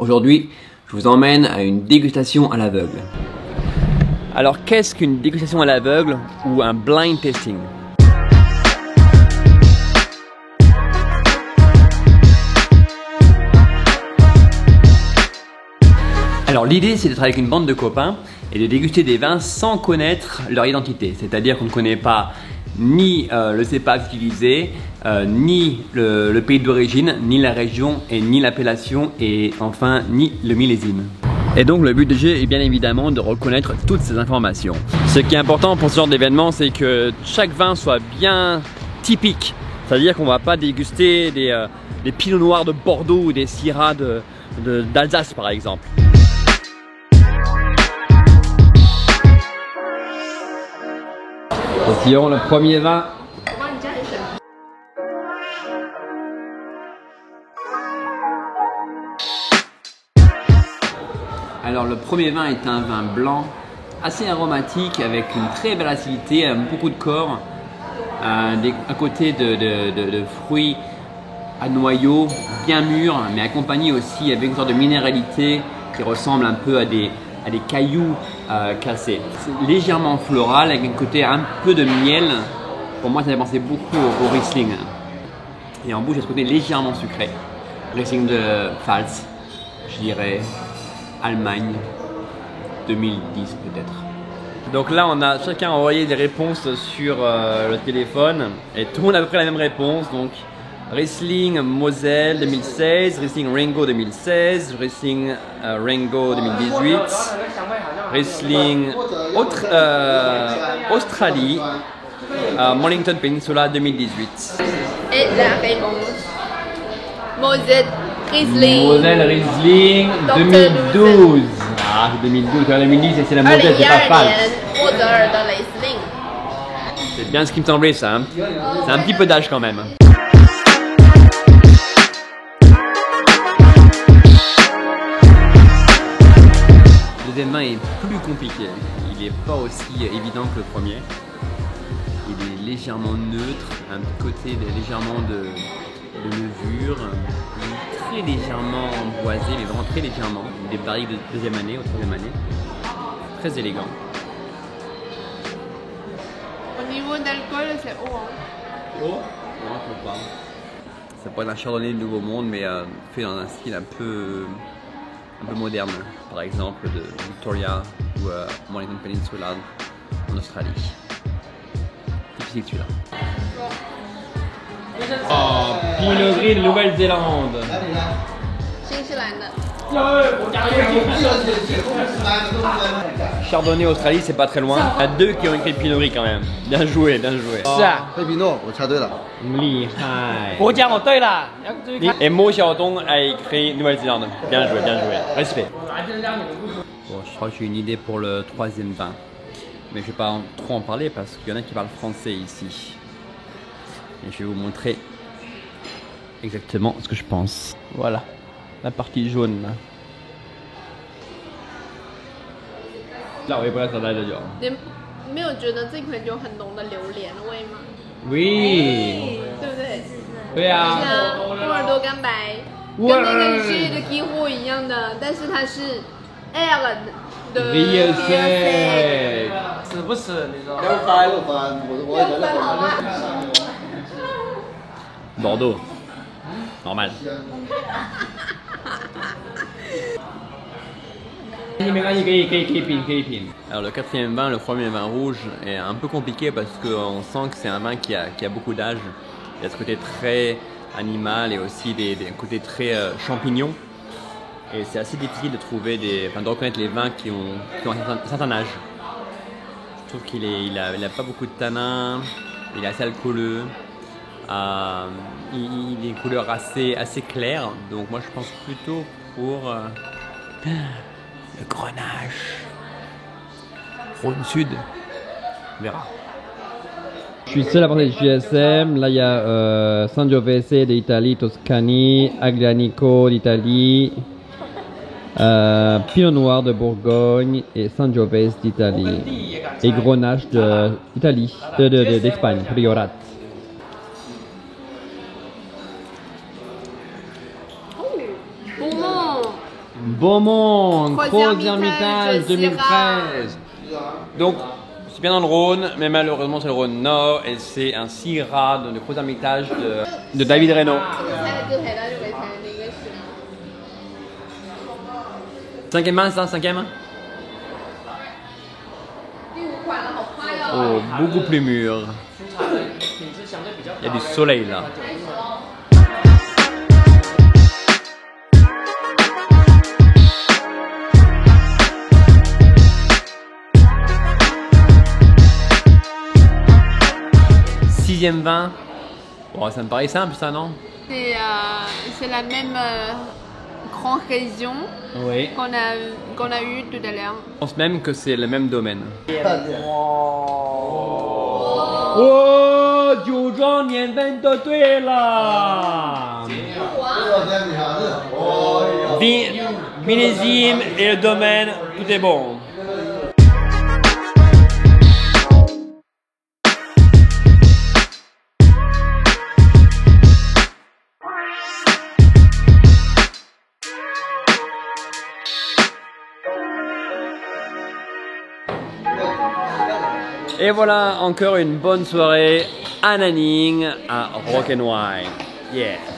Aujourd'hui, je vous emmène à une dégustation à l'aveugle. Alors, qu'est-ce qu'une dégustation à l'aveugle ou un blind tasting? Alors, l'idée, c'est d'être avec une bande de copains et de déguster des vins sans connaître leur identité. C'est-à-dire qu'on ne connaît pas ni le cépage utilisé, ni le pays d'origine, ni la région, et ni l'appellation, et enfin, ni le millésime. Et donc le but du jeu est bien évidemment de reconnaître toutes ces informations. Ce qui est important pour ce genre d'événement, c'est que chaque vin soit bien typique. C'est-à-dire qu'on ne va pas déguster des pinots noirs de Bordeaux ou des syrahs d'Alsace par exemple. Essayons le premier vin. Alors le premier vin est un vin blanc assez aromatique avec une très belle acidité, beaucoup de corps, à côté de fruits à noyaux bien mûrs, mais accompagné aussi avec une sorte de minéralité qui ressemble un peu à des cailloux cassés. C'est légèrement floral avec un côté un peu de miel. Pour moi ça fait penser beaucoup au Riesling. Et en bouche il y a ce côté légèrement sucré. Riesling de Pfalz, je dirais Allemagne, 2010 peut-être. Donc là on a chacun envoyé des réponses sur le téléphone et tout le monde a à peu près la même réponse. Donc Riesling Moselle 2016, Riesling Rengo 2016, Riesling Rengo 2018, Riesling Australie, Mornington Peninsula 2018. Et la réponse Moselle Riesling. Moselle Riesling 2012. Ah, 2012, 2010 c'est la Moselle, c'est pas Pfalz. C'est bien ce qui me semblait ça. Hein. C'est un petit peu d'âge quand même. Le deuxième vin est plus compliqué. Il n'est pas aussi évident que le premier. Il est légèrement neutre, un côté légèrement de levure, très légèrement boisé, mais vraiment très légèrement. Des barriques de deuxième année ou troisième année. Très élégant. Au niveau d'alcool, c'est haut. Oh non, je peux pas. Ça pourrait être un chardonnay du Nouveau Monde, mais fait dans un style un peu moderne. Par exemple de Victoria ou Mornington Peninsula en Australie. Difficile celui-là. Oh, Pinot Gris de Nouvelle-Zélande. Chardonnay Australie, c'est pas très loin. Il y a deux qui ont écrit Pinot Gris quand même. Bien joué, bien joué. Et Mo Xiaodong a écrit Nouvelle-Zélande. Bien joué, bien joué. Respect. Bon, je crois que j'ai une idée pour le troisième vin. Mais je vais pas trop en parler parce qu'il y en a qui parlent français ici. Et je vais vous montrer exactement ce que je pense. Voilà, la partie jaune là. Là, oui, voilà, ça va le dire. Oui. 对不对？对啊。像波尔多干白，跟那个 G 的几乎一样的，但是它是 L 的 VSC。死不死？你说？Bordeaux. Normal. Alors le quatrième vin, le premier vin rouge, est un peu compliqué parce qu'on sent que c'est un vin qui a beaucoup d'âge. Il y a ce côté très animal et aussi des côtés très champignons. Et c'est assez difficile de trouver de reconnaître les vins qui ont un certain âge. Je trouve qu'il a pas beaucoup de tanins, il est assez alcooleux. Il a une couleur assez claire, donc moi je pense plutôt pour le Grenache. Rhône Sud, on verra. Je suis seul à parler du GSM. Là il y a Sangiovese d'Italie, Toscanie, Aglianico d'Italie, Pinot Noir de Bourgogne et Sangiovese d'Italie. Et Grenache d'Italie, d'Espagne, Priorat. Beaumont, Gros Gros Hermitage, Hermitage 2013. Donc, c'est bien dans le Rhône, mais malheureusement c'est le Rhône Nord et c'est un Syrah dans le Gros Hermitage de David Reynaud. 5e main, c'est ça, 5e? Oh, beaucoup plus mûr. Il y a du soleil là. Sixième vin. Bon, ça me paraît simple ça, non? C'est la même grande région Oui. qu'on a eu tout à l'heure. Je pense même que c'est le même domaine. Oh, 酒庄年份都对了。Millésime et le domaine, tout est bon. Et voilà encore une bonne soirée à Nanning, à Rock and Wine. Yeah.